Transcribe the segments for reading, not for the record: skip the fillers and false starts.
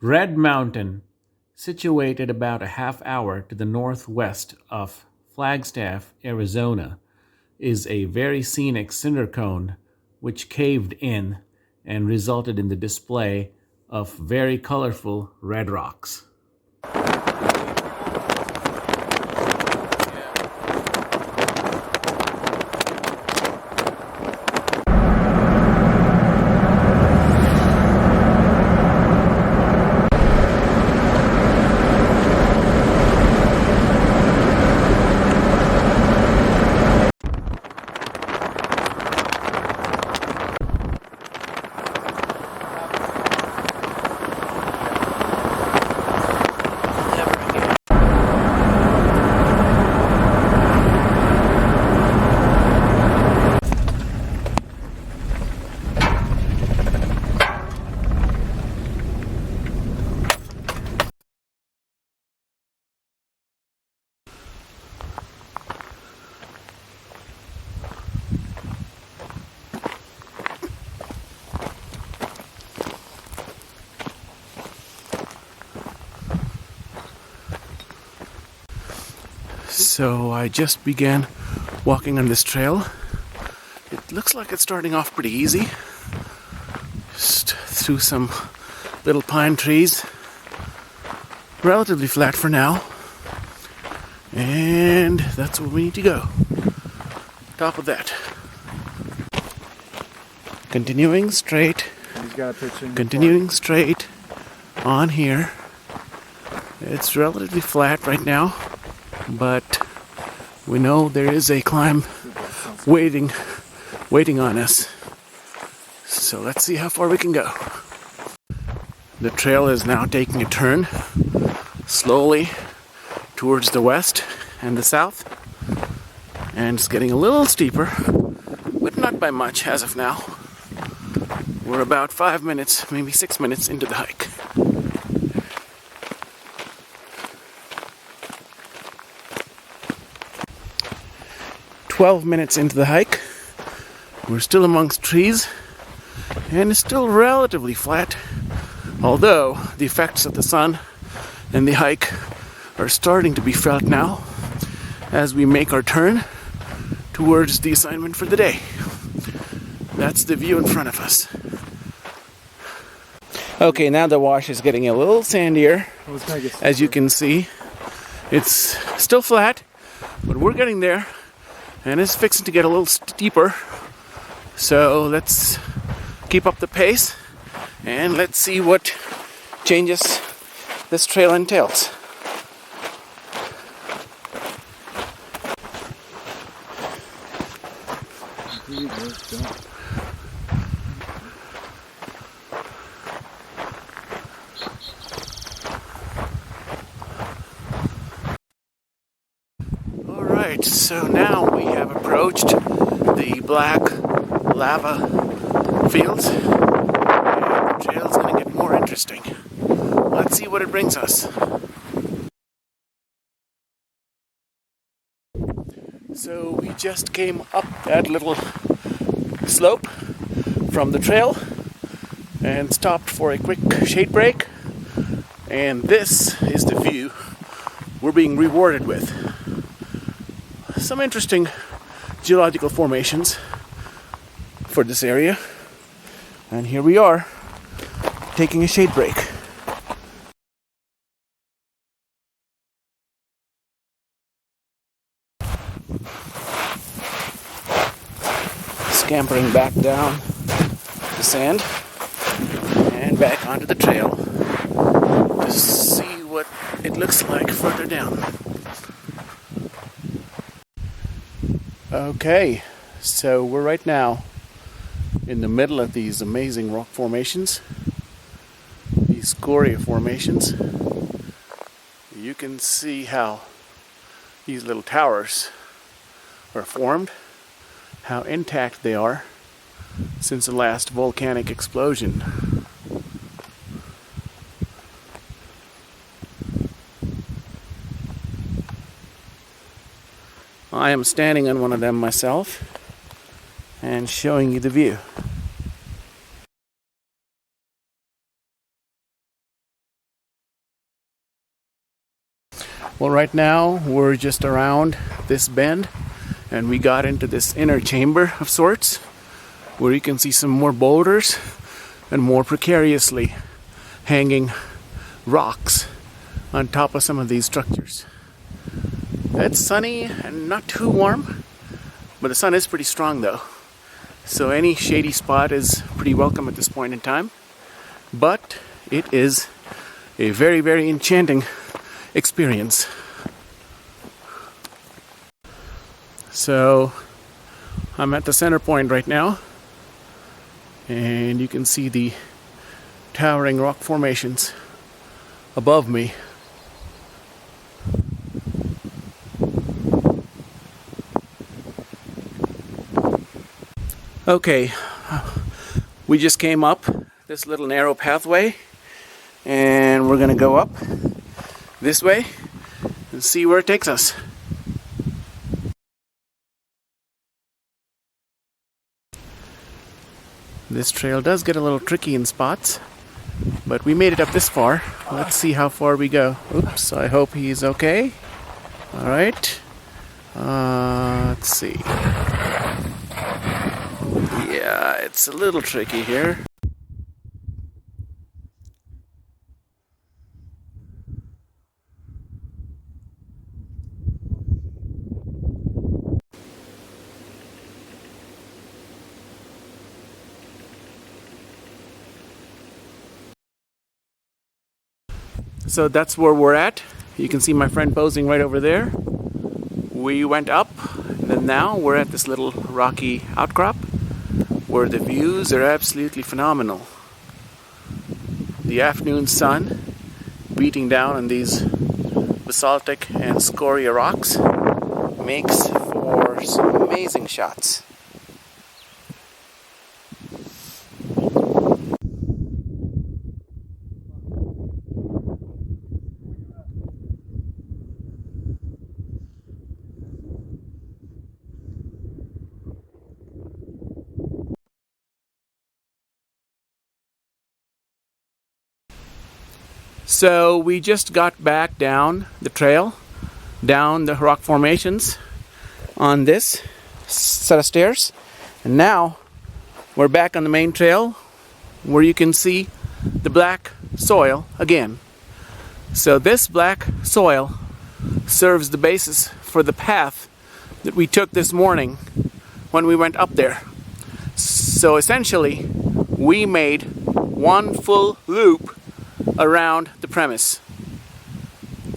Red Mountain, situated about a half hour to the northwest of Flagstaff, Arizona, is a very scenic cinder cone which caved in and resulted in the display of very colorful red rocks. So I just began walking on this trail. It looks like it's starting off pretty easy. Just through some little pine trees. Relatively flat for now. And that's where we need to go. Top of that. Continuing straight. Continuing straight on here. It's relatively flat right now, but we know there is a climb waiting on us. So let's see how far we can go. The trail is now taking a turn slowly towards the west and the south, and it's getting a little steeper, but not by much as of now. We're about 5 minutes, maybe 6 minutes into the hike. "12 minutes into the hike. We're still amongst trees, and it's still relatively flat, although the effects of the sun and the hike are starting to be felt now as we make our turn towards the assignment for the day. That's the view in front of us. Okay, now the wash is getting a little sandier. As you can see, it's still flat, but we're getting there. And it's fixing to get a little steeper. So let's keep up the pace and let's see what changes this trail entails. Alright, so now we have approached the black lava fields, and the trail's going to get more interesting. Let's see what it brings us. So we just came up that little slope from the trail and stopped for a quick shade break, and this is the view we're being rewarded with. Some interesting geological formations for this area, and here we are taking a shade break. Scampering back down the sand and back onto the trail to see what it looks like further down. Okay, so we're right now in the middle of these amazing rock formations, these scoria formations. You can see how these little towers are formed, how intact they are since the last volcanic explosion. I am standing on one of them myself and showing you the view. Well, right now we're just around this bend and we got into this inner chamber of sorts where you can see some more boulders and more precariously hanging rocks on top of some of these structures. It's sunny and not too warm, but the sun is pretty strong though. So any shady spot is pretty welcome at this point in time. But it is a very, very enchanting experience. So I'm at the center point right now, and you can see the towering rock formations above me. Okay, we just came up this little narrow pathway, and we're gonna go up this way and see where it takes us. This trail does get a little tricky in spots, but we made it up this far. Let's see how far we go. Oops, I hope he's okay. Alright. Let's see. Yeah, it's a little tricky here. So that's where we're at. You can see my friend posing right over there. We went up, and then now we're at this little rocky outcrop where the views are absolutely phenomenal. The afternoon sun beating down on these basaltic and scoria rocks makes for some amazing shots. So we just got back down the trail, down the rock formations on this set of stairs, and now we're back on the main trail where you can see the black soil again. So this black soil serves the basis for the path that we took this morning when we went up there. So essentially we made one full loop around the premise.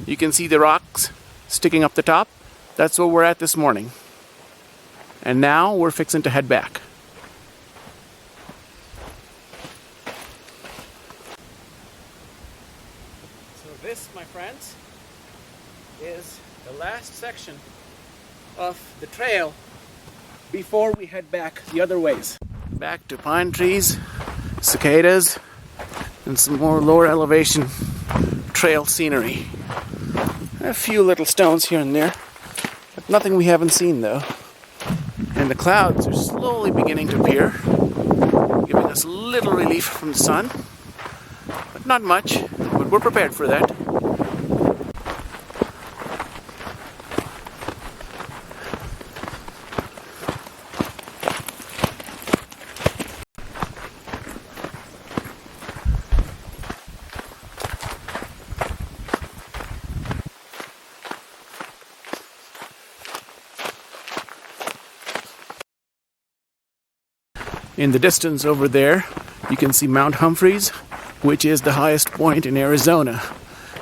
You can see the rocks sticking up the top. That's where we're at this morning. And now we're fixing to head back. So this, my friends, is the last section of the trail before we head back the other ways. Back to pine trees, cicadas, and some more lower elevation trail scenery. A few little stones here and there, but nothing we haven't seen though. And the clouds are slowly beginning to appear, giving us a little relief from the sun, but not much, but we're prepared for that. In the distance over there, you can see Mount Humphreys, which is the highest point in Arizona.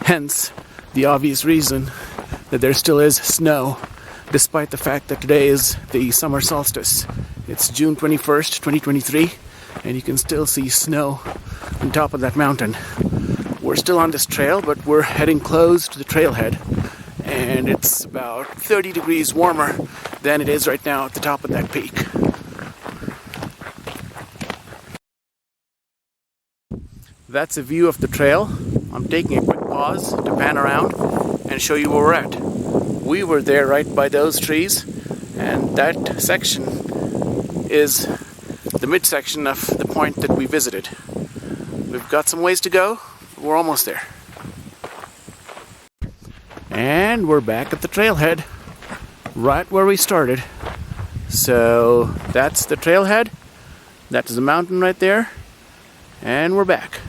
Hence, the obvious reason that there still is snow, despite the fact that today is the summer solstice. It's June 21st, 2023, and you can still see snow on top of that mountain. We're still on this trail, but we're heading close to the trailhead, and it's about 30 degrees warmer than it is right now at the top of that peak. That's a view of the trail. I'm taking a quick pause to pan around and show you where we're at. We were there right by those trees, and that section is the midsection of the point that we visited. We've got some ways to go, but we're almost there. And we're back at the trailhead, right where we started. So that's the trailhead. That's the mountain right there. And we're back.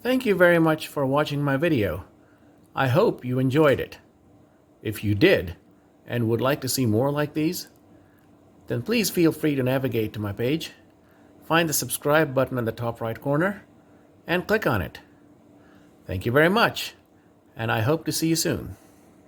Thank you very much for watching my video. I hope you enjoyed it. If you did, and would like to see more like these, then please feel free to navigate to my page, find the subscribe button in the top right corner, and click on it. Thank you very much, and I hope to see you soon.